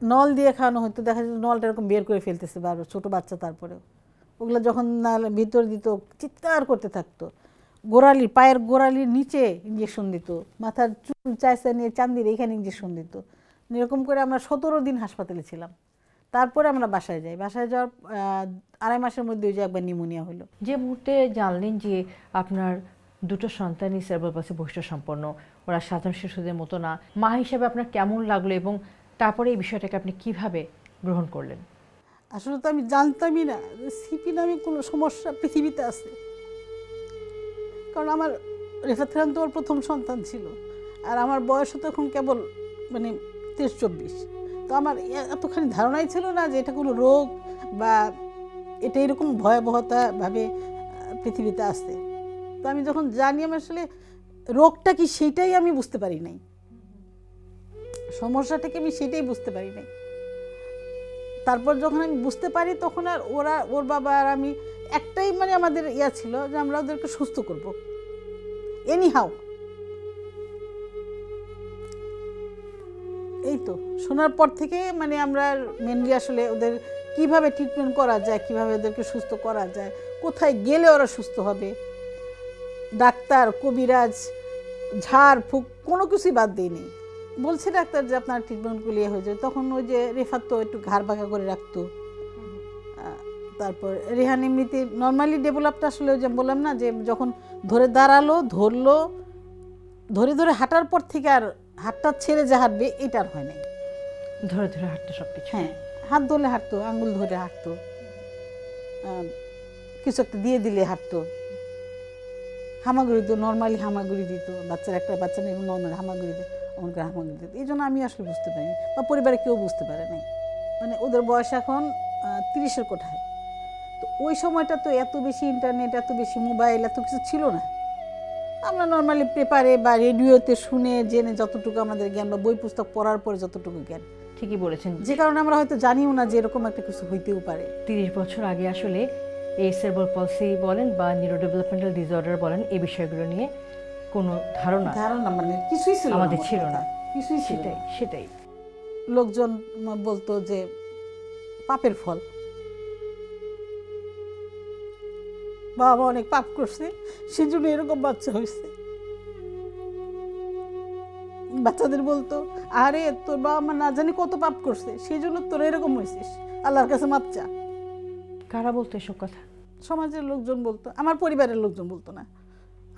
নল দিয়ে খাওয়ানো হতো, দেখা যেত নলটা এরকম বের করে ফেলতেছে বারবার, ছোটো বাচ্চা তারপরেও। ওগুলো যখন ভিতর দিত চিৎকার করতে থাকতো। গোড়ালি, পায়ের গোড়ালির নিচে ইঞ্জেকশন দিত, মাথার চুল চাইসা নিয়ে চান্দির এইখানে ইঞ্জেকশন দিত। এরকম করে আমরা 17 দিন হাসপাতালে ছিলাম। তারপরে আমরা বাসায় যাই। বাসায় যাওয়ার 2.5 মাসের মধ্যে ওই যে একবার নিউমোনিয়া হলো। যে মুহূর্তে জানলেন যে আপনার দুটো সন্তানই সেরেব্রাল পলসি বৈশিষ্ট্য সম্পন্ন, ওরা সাধারণ শিশুদের মতো না, মা হিসেবে আপনার কেমন লাগলো এবং তারপরে এই বিষয়টাকে আপনি কিভাবে গ্রহণ করলেন? আসলে তো আমি জানতামই না যে সিপি নামে কোনো সমস্যা পৃথিবীতে আছে। কারণ আমার রেফাত খান তো ওর প্রথম সন্তান ছিল, আর আমার বয়সও তখন কেবল মানে 23-24। তো আমার এতখানি ধারণাই ছিল না যে এটা কোনো রোগ বা এটা এরকম ভয়াবহতাভাবে পৃথিবীতে আসছে। তো আমি যখন জানি আমি আসলে রোগটা কি সেইটাই আমি বুঝতে পারি নাই, সমস্যাটাকে আমি সেটাই বুঝতে পারি নাই। তারপর যখন আমি বুঝতে পারি তখন আর ওর বাবা আর আমি একটাই মানে আমাদের ইয়া ছিল যে আমরা ওদেরকে সুস্থ করব এনি হাউ। এই তো শোনার পর থেকে মানে আমরা মেনলি আসলে ওদের কিভাবে ট্রিটমেন্ট করা যায়, কিভাবে ওদেরকে সুস্থ করা যায়, কোথায় গেলে ওরা সুস্থ হবে, ডাক্তার, কবিরাজ, ঝাড় ফুঁক কোনো কিছুই বাদ দিইনি। বলছে ডাক্তার যে আপনার ট্রিটমেন্টগুলি হয়ে যায়। তখন ওই যে রেফাত তো একটু ঘাড় বাঁকা করে রাখতো। তারপর রেহান এমনিতে নর্মালি ডেভেলপটা আসলে যে বললাম না যে যখন ধরে দাঁড়ালো, ধরলো, ধরে ধরে হাঁটার পর থেকে আর হাতটা ছেড়ে যে হাঁটবে এটা আর হয় নাই। ধরে ধরে হাঁটতে সব কিছু? হ্যাঁ, হাত ধরলে হাঁটতো, আঙ্গুল ধরে হাঁটতো, কিছু একটা দিয়ে দিলে হাঁটতো। হামাগুড়ি তো নর্মালি হামাগুড়ি দিত, একটা বাচ্চা নেই নর্মালি হামাগুড়ি দেয়, অমন করে হামাগুড়ি দিত। এই জন্য আমি আসলে বুঝতে পারিনি বা পরিবারে কেউ বুঝতে পারে নাই। মানে ওদের বয়স এখন 30-এর কোঠায়। তো ওই সময়টা তো এত বেশি ইন্টারনেট, এত বেশি মোবাইল, এত কিছু ছিল না। আমরা নর্মালি পেপারে বা রেডিওতে শুনে জেনে যতটুকু আমাদের জ্ঞান বা বই পুস্তক পড়ার পরে যতটুকু জ্ঞান। ঠিকই বলেছেন, যে কারণে আমরা হয়তো জানিও না যে এরকম একটা কিছু হইতেও পারে। 30 বছর আগে আসলে এই সেরেব্রাল পলসি বলেন বা নিউরো ডেভেলপমেন্টাল ডিসঅর্ডার বলেন, এই বিষয়গুলো নিয়ে কোনো ধারণা মানে কিছুই ছিল আমাদের ছিল না। কিছুই ছিল সেটাই না। সেটাই লোকজন বলতো যে পাপের ফল, বাবা অনেক পাপ করছে সেজন্য এরকম বাচ্চা হয়েছে। বাচ্চাদের বলতো আরে তোর বাবা মা না জানি কত পাপ করছে সেই জন্য তোর এরকম হয়েছিস, আল্লাহর কাছে মাপ চা। কারা বলতো এসব কথা? সমাজের লোকজন বলতো, আমার পরিবারের লোকজন বলতো না।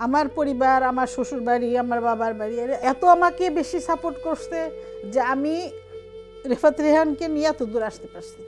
আমার পরিবার, আমার শ্বশুর বাড়ি, আমার বাবার বাড়ি এত আমাকে বেশি সাপোর্ট করছে যে আমি রেফাত রেহানকে নিয়ে এত দূর আসতে পারছি।